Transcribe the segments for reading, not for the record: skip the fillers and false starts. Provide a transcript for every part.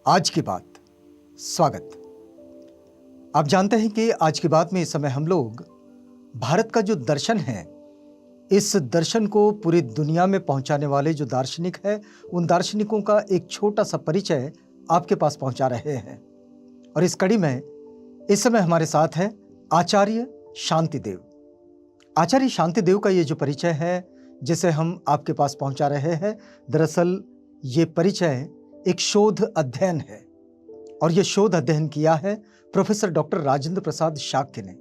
आज की बात। स्वागत। आप जानते हैं कि आज की बात में इस समय हम लोग भारत का जो दर्शन है, इस दर्शन को पूरी दुनिया में पहुंचाने वाले जो दार्शनिक है, उन दार्शनिकों का एक छोटा सा परिचय आपके पास पहुंचा रहे हैं। और इस कड़ी में इस समय हमारे साथ है आचार्य शांतिदेव। आचार्य शांतिदेव का ये जो परिचय है, जिसे हम आपके पास पहुंचा रहे हैं, दरअसल ये परिचय एक शोध अध्ययन है। और यह शोध अध्ययन किया है प्रोफेसर डॉक्टर राजेंद्र प्रसाद शाक्य ने।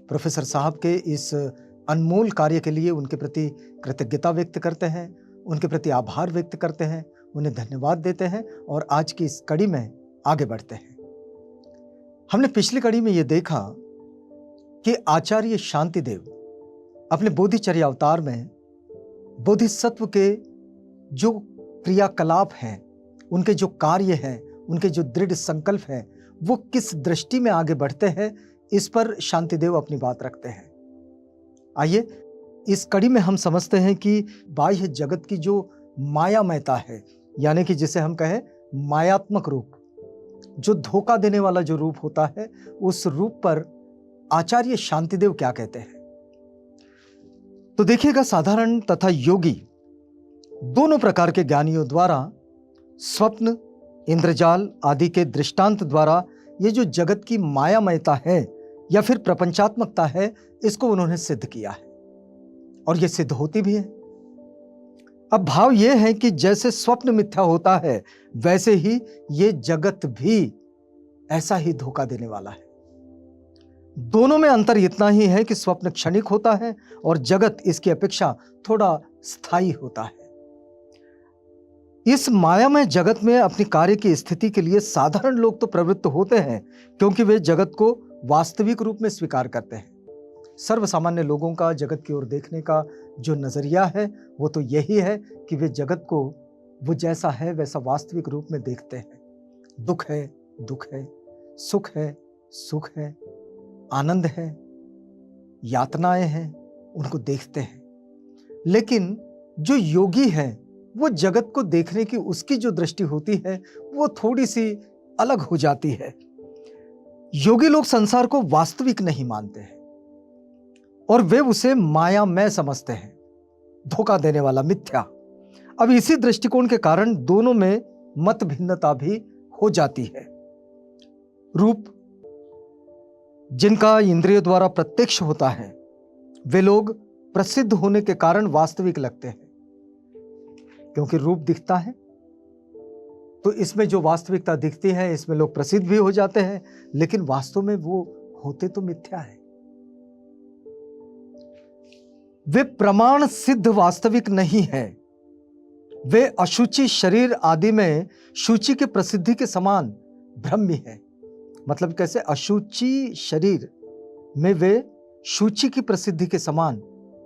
प्रोफेसर साहब के इस अनमोल कार्य के लिए उनके प्रति कृतज्ञता व्यक्त करते हैं, उनके प्रति आभार व्यक्त करते हैं, उन्हें धन्यवाद देते हैं और आज की इस कड़ी में आगे बढ़ते हैं। हमने पिछली कड़ी में यह देखा कि आचार्य शांतिदेव अपने बोधिचर्या अवतार में बोधिसत्व के जो क्रियाकलाप हैं, उनके जो कार्य हैं, उनके जो दृढ़ संकल्प हैं, वो किस दृष्टि में आगे बढ़ते हैं, इस पर शांतिदेव अपनी बात रखते हैं। आइए इस कड़ी में हम समझते हैं कि बाह्य जगत की जो मायामयता है, यानी कि जिसे हम कहें मायात्मक रूप, जो धोखा देने वाला जो रूप होता है, उस रूप पर आचार्य शांतिदेव क्या कहते हैं। तो देखिएगा, साधारण तथा योगी दोनों प्रकार के ज्ञानियों द्वारा स्वप्न, इंद्रजाल आदि के दृष्टांत द्वारा ये जो जगत की मायामयता है या फिर प्रपंचात्मकता है, इसको उन्होंने सिद्ध किया है और ये सिद्ध होती भी है। अब भाव ये है कि जैसे स्वप्न मिथ्या होता है, वैसे ही ये जगत भी ऐसा ही धोखा देने वाला है। दोनों में अंतर इतना ही है कि स्वप्न क्षणिक होता है और जगत इसकी अपेक्षा थोड़ा स्थायी होता है। इस मायामय जगत में अपनी कार्य की स्थिति के लिए साधारण लोग तो प्रवृत्त होते हैं, क्योंकि वे जगत को वास्तविक रूप में स्वीकार करते हैं। सर्वसामान्य लोगों का जगत की ओर देखने का जो नजरिया है, वो तो यही है कि वे जगत को वो जैसा है वैसा वास्तविक रूप में देखते हैं। दुख है, दुख है, सुख है, सुख है, आनंद है, यातनाएं हैं, उनको देखते हैं। लेकिन जो योगी है, वो जगत को देखने की उसकी जो दृष्टि होती है, वो थोड़ी सी अलग हो जाती है। योगी लोग संसार को वास्तविक नहीं मानते हैं और वे उसे मायामय समझते हैं, धोखा देने वाला, मिथ्या। अब इसी दृष्टिकोण के कारण दोनों में मत भिन्नता भी हो जाती है। रूप जिनका इंद्रियों द्वारा प्रत्यक्ष होता है, वे लोग प्रसिद्ध होने के कारण वास्तविक लगते हैं, क्योंकि रूप दिखता है तो इसमें जो वास्तविकता दिखती है, इसमें लोग प्रसिद्ध भी हो जाते हैं, लेकिन वास्तव में वो होते तो मिथ्या है। वे प्रमाण सिद्ध वास्तविक नहीं है। वे अशुचि शरीर आदि में शुचि के प्रसिद्धि के समान भ्रम्य है। मतलब कैसे? अशुचि शरीर में वे शुचि की प्रसिद्धि के समान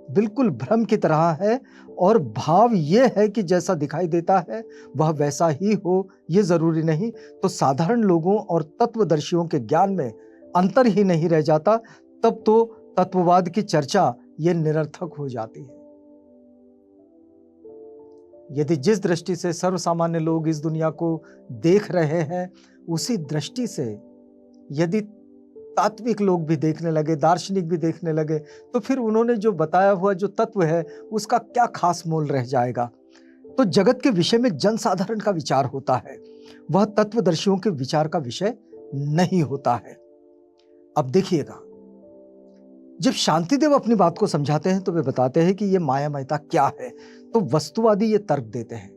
बिल्कुल भ्रम की तरह है। और भाव यह है कि जैसा दिखाई देता है वह वैसा ही हो, यह जरूरी नहीं। तो साधारण लोगों और तत्वदर्शियों के ज्ञान में अंतर ही नहीं रह जाता, तब तो तत्ववाद की चर्चा यह निरर्थक हो जाती है। यदि जिस दृष्टि से सर्वसामान्य लोग इस दुनिया को देख रहे हैं, उसी दृष्टि से यदि तात्विक लोग भी देखने लगे, दार्शनिक भी देखने लगे, तो फिर उन्होंने जो बताया हुआ जो तत्व है, उसका क्या खास मोल रह जाएगा। तो जगत के विषय में जनसाधारण का विचार होता है, वह तत्वदर्शियों के विचार का विषय नहीं होता है। अब देखिएगा, जब शांतिदेव अपनी बात को समझाते हैं तो वे बताते हैं कि यह मायामयता क्या है। तो वस्तुवादी ये तर्क देते हैं।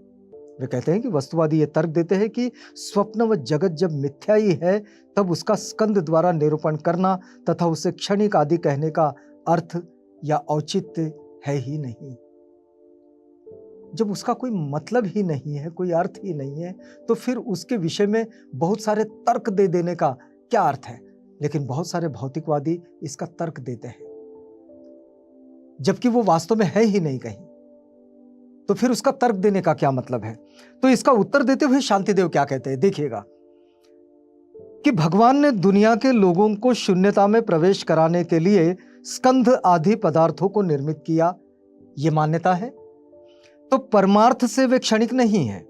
वे कहते हैं कि वस्तुवादी ये तर्क देते हैं कि स्वप्न व जगत जब मिथ्या ही है, तब उसका स्कंद द्वारा निरूपण करना तथा उसे क्षणिक आदि कहने का अर्थ या औचित्य है ही नहीं। जब उसका कोई मतलब ही नहीं है, कोई अर्थ ही नहीं है, तो फिर उसके विषय में बहुत सारे तर्क दे देने का क्या अर्थ है। लेकिन बहुत सारे भौतिकवादी इसका तर्क देते हैं, जबकि वो वास्तव में है ही नहीं कहीं, तो फिर उसका तर्क देने का क्या मतलब है। तो इसका उत्तर देते हुए शांतिदेव क्या कहते हैं, देखिएगा कि भगवान ने दुनिया के लोगों को शून्यता में प्रवेश कराने के लिए स्कंध आदि पदार्थों को निर्मित किया, यह मान्यता है। तो परमार्थ से वे क्षणिक नहीं है।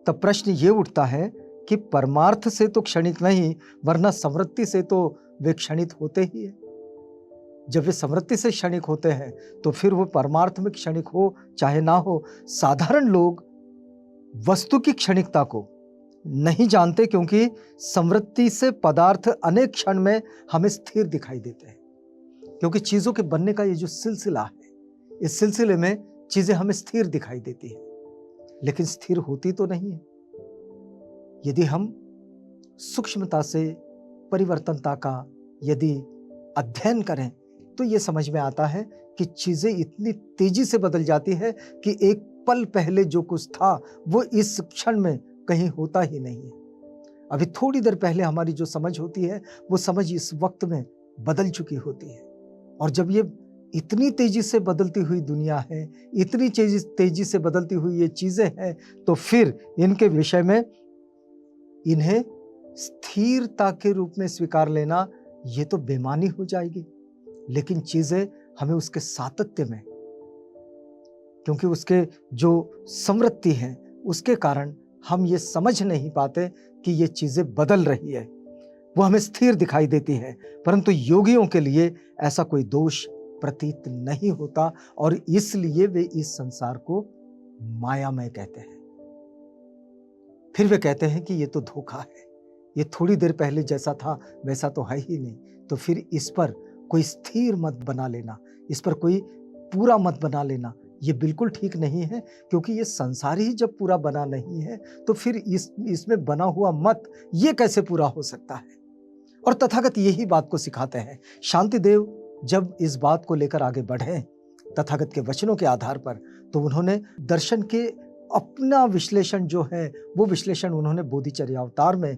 तब प्रश्न ये उठता है कि परमार्थ से तो क्षणिक नहीं, वरना समृद्धि से तो वे क्षणिक होते ही है। जब वे समृद्धि से क्षणिक होते हैं तो फिर वो परमार्थ में क्षणिक हो चाहे ना हो। साधारण लोग वस्तु की क्षणिकता को नहीं जानते, क्योंकि समृद्धि से पदार्थ अनेक क्षण में हमें स्थिर दिखाई देते हैं। क्योंकि चीजों के बनने का ये जो सिलसिला है, इस सिलसिले में चीजें हमें स्थिर दिखाई देती है, लेकिन स्थिर होती तो नहीं है। यदि हम सूक्ष्मता से परिवर्तनता का यदि अध्ययन करें तो ये समझ में आता है कि चीजें इतनी तेजी से बदल जाती है कि एक पल पहले जो कुछ था वो इस क्षण में कहीं होता ही नहीं है। अभी थोड़ी देर पहले हमारी जो समझ होती है वो समझ इस वक्त में बदल चुकी होती है। और जब ये इतनी तेजी से बदलती हुई दुनिया है, इतनी तेजी से बदलती हुई ये चीजें हैं, तो फिर इनके विषय में इन्हें स्थिरता के रूप में स्वीकार लेना ये तो बेईमानी हो जाएगी। लेकिन चीजें हमें उसके सातत्य में, क्योंकि उसके जो समृद्धि है उसके कारण हम ये समझ नहीं पाते कि ये चीजें बदल रही है, वो हमें स्थिर दिखाई देती है। परंतु योगियों के लिए ऐसा कोई दोष प्रतीत नहीं होता और इसलिए वे इस संसार को मायामय कहते हैं। फिर वे कहते हैं कि ये तो धोखा है, ये थोड़ी देर पहले जैसा था वैसा तो है ही नहीं। तो फिर इस पर कोई स्थिर मत बना लेना, इस पर कोई पूरा मत बना लेना, ये बिल्कुल ठीक नहीं है। क्योंकि ये संसार ही जब पूरा बना नहीं है तो फिर इसमें बना हुआ मत ये कैसे पूरा हो सकता है। और तथागत यही बात को सिखाते हैं। शांतिदेव जब इस बात को लेकर आगे बढ़े तथागत के वचनों के आधार पर, तो उन्होंने दर्शन के अपना विश्लेषण जो है वो विश्लेषण उन्होंने बोधिचर्यावतार में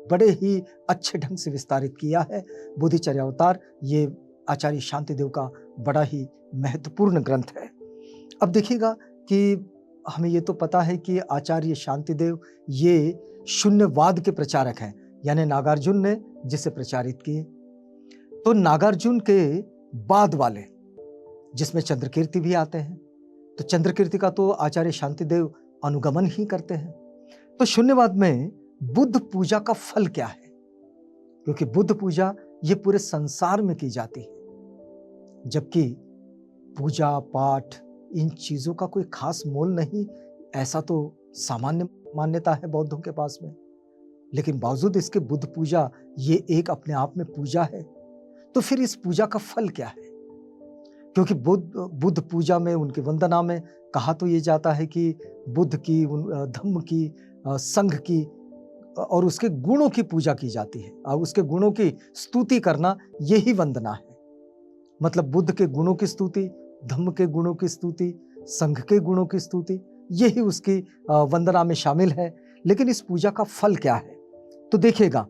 बड़े ही अच्छे ढंग से विस्तारित किया है। बोधिचर्यावतार ये आचार्य शांतिदेव का बड़ा ही महत्वपूर्ण ग्रंथ है। अब देखिएगा कि हमें ये तो पता है कि आचार्य शांतिदेव ये शून्यवाद के प्रचारक हैं, यानी नागार्जुन ने जिसे प्रचारित किए। तो नागार्जुन के बाद वाले जिसमें चंद्रकीर्ति भी आते हैं, तो चंद्रकीर्ति का तो आचार्य शांतिदेव अनुगमन ही करते हैं। तो शून्यवाद में बुद्ध पूजा का फल क्या है? क्योंकि बुद्ध पूजा ये पूरे संसार में की जाती है, जबकि पूजा पाठ इन चीजों का कोई खास मोल नहीं, ऐसा तो सामान्य मान्यता है बौद्धों के पास में। लेकिन बावजूद इसके बुद्ध पूजा ये एक अपने आप में पूजा है। तो फिर इस पूजा का फल क्या है? क्योंकि बुद्ध पूजा में, उनकी वंदना में कहा तो ये जाता है कि बुद्ध की, धम्म की, संघ की और उसके गुणों की पूजा की जाती है, और उसके गुणों की स्तुति करना यही वंदना है। मतलब बुद्ध के गुणों की स्तुति, धम्म के गुणों की स्तुति, संघ के गुणों की स्तुति, यही उसकी वंदना में शामिल है। लेकिन इस पूजा का फल क्या है? तो देखिएगा,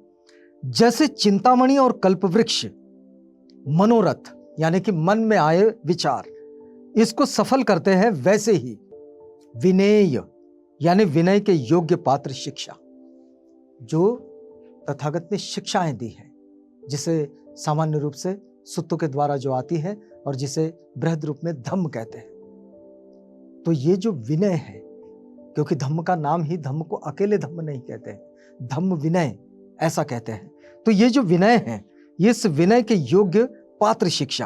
जैसे चिंतामणि और कल्पवृक्ष मनोरथ यानी कि मन में आए विचार इसको सफल करते हैं, वैसे ही विनेय यानी विनय के योग्य पात्र शिक्षा, जो तथागत ने शिक्षाएं दी हैं, जिसे सामान्य रूप से सुत्तों के द्वारा जो आती है और जिसे बृहद रूप में धम्म कहते हैं। तो ये जो विनय है, क्योंकि धम्म का नाम ही, धम्म को अकेले धम्म नहीं कहते हैं, धम्म विनय ऐसा कहते हैं। तो ये जो विनय है, ये इस विनय के योग्य पात्र शिक्षा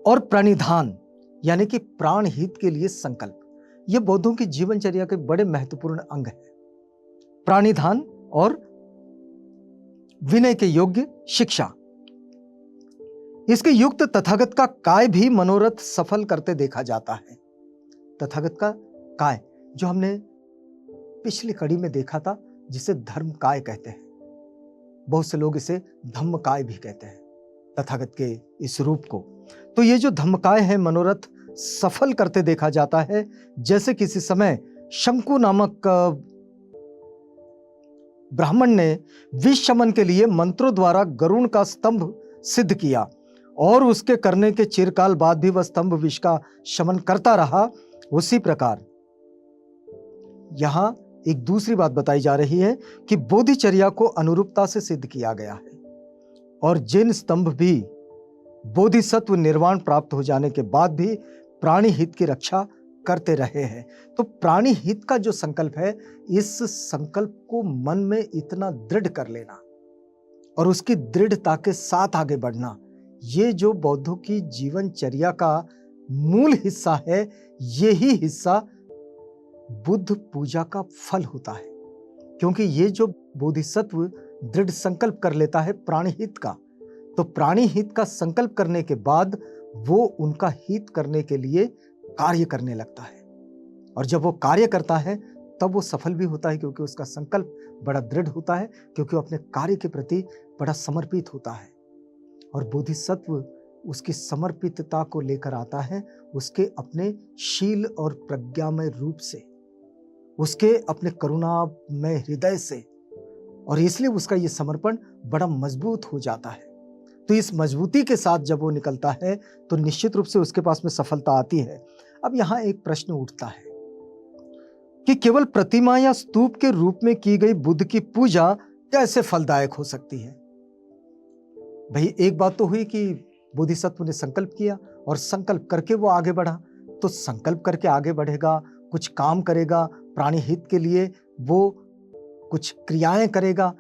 और प्रणिधान यानी कि प्राण हित के लिए संकल्प, ये बौद्धों की जीवनचर्या के बड़े महत्वपूर्ण अंग है। प्राणिधान और विनय के योग्य शिक्षा, इसके युक्त तथागत का काय भी मनोरथ सफल करते देखा जाता है। तथागत का काय जो हमने पिछली कड़ी में देखा था, जिसे धर्म काय कहते हैं, बहुत से लोग इसे धम्म काय भी कहते हैं तथागत के इस रूप को। तो ये जो धम्म काय है, मनोरथ सफल करते देखा जाता है। जैसे किसी समय शंकु नामक ब्राह्मण ने विष शमन के लिए मंत्रों द्वारा गरुण का स्तंभ सिद्ध किया और उसके करने के चिरकाल बाद भी वह स्तंभ विष का शमन करता रहा। उसी प्रकार यहां एक दूसरी बात बताई जा रही है कि बोधिचर्या को अनुरूपता से सिद्ध किया गया है, और जिन स्तंभ भी बोधिसत्व निर्वाण प्राप्त हो जाने के बाद भी प्राणी हित की रक्षा करते रहे हैं। तो प्राणी हित का जो संकल्प है, इस संकल्प को मन में इतना दृढ़ कर लेना और उसकी दृढ़ता के साथ आगे बढ़ना, ये जो बौद्धों की जीवनचर्या का मूल हिस्सा है, यही हिस्सा बुद्ध पूजा का फल होता है। क्योंकि ये जो बोधिसत्व दृढ़ संकल्प कर लेता है प्राणी हित का, तो प्राणी हित का संकल्प करने के बाद वो उनका हित करने के लिए कार्य करने लगता है। और जब वो कार्य करता है तब वो सफल भी होता है, क्योंकि उसका संकल्प बड़ा दृढ़ होता है, क्योंकि वो अपने कार्य के प्रति बड़ा समर्पित होता है। और बोधिसत्व उसकी समर्पितता को लेकर आता है उसके अपने शील और प्रज्ञामय रूप से, उसके अपने करुणामय हृदय से, और इसलिए उसका ये समर्पण बड़ा मजबूत हो जाता है। तो इस मजबूती के साथ जब वो निकलता है तो निश्चित रूप से उसके पास में सफलता आती है। अब यहाँ एक प्रश्न उठता है कि केवल प्रतिमा या स्तूप के रूप में की गई बुद्ध की पूजा कैसे फलदायक हो सकती है? भाई, एक बात तो हुई कि बोधिसत्व ने संकल्प किया और संकल्प करके वो आगे बढ़ा। तो संकल्प करके आगे बढ़ेगा, कुछ काम करेगा, प्राणी हित के लिए वो कुछ क्रियाएं करेगा,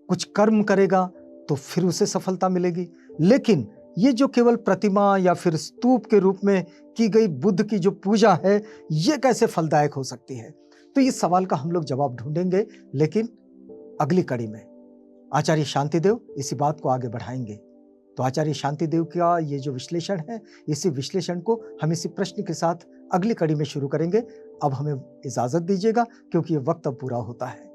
कुछ कर्म करेगा, तो फिर उसे सफलता मिलेगी। लेकिन ये जो केवल प्रतिमा या फिर स्तूप के रूप में की गई बुद्ध की जो पूजा है, ये कैसे फलदायक हो सकती है? तो इस सवाल का हम लोग जवाब ढूंढेंगे, लेकिन अगली कड़ी में आचार्य शांतिदेव इसी बात को आगे बढ़ाएंगे। तो आचार्य शांतिदेव का ये जो विश्लेषण है, इसी विश्लेषण को हम इसी प्रश्न के साथ अगली कड़ी में शुरू करेंगे। अब हमें इजाजत दीजिएगा, क्योंकि ये वक्त अब पूरा होता है।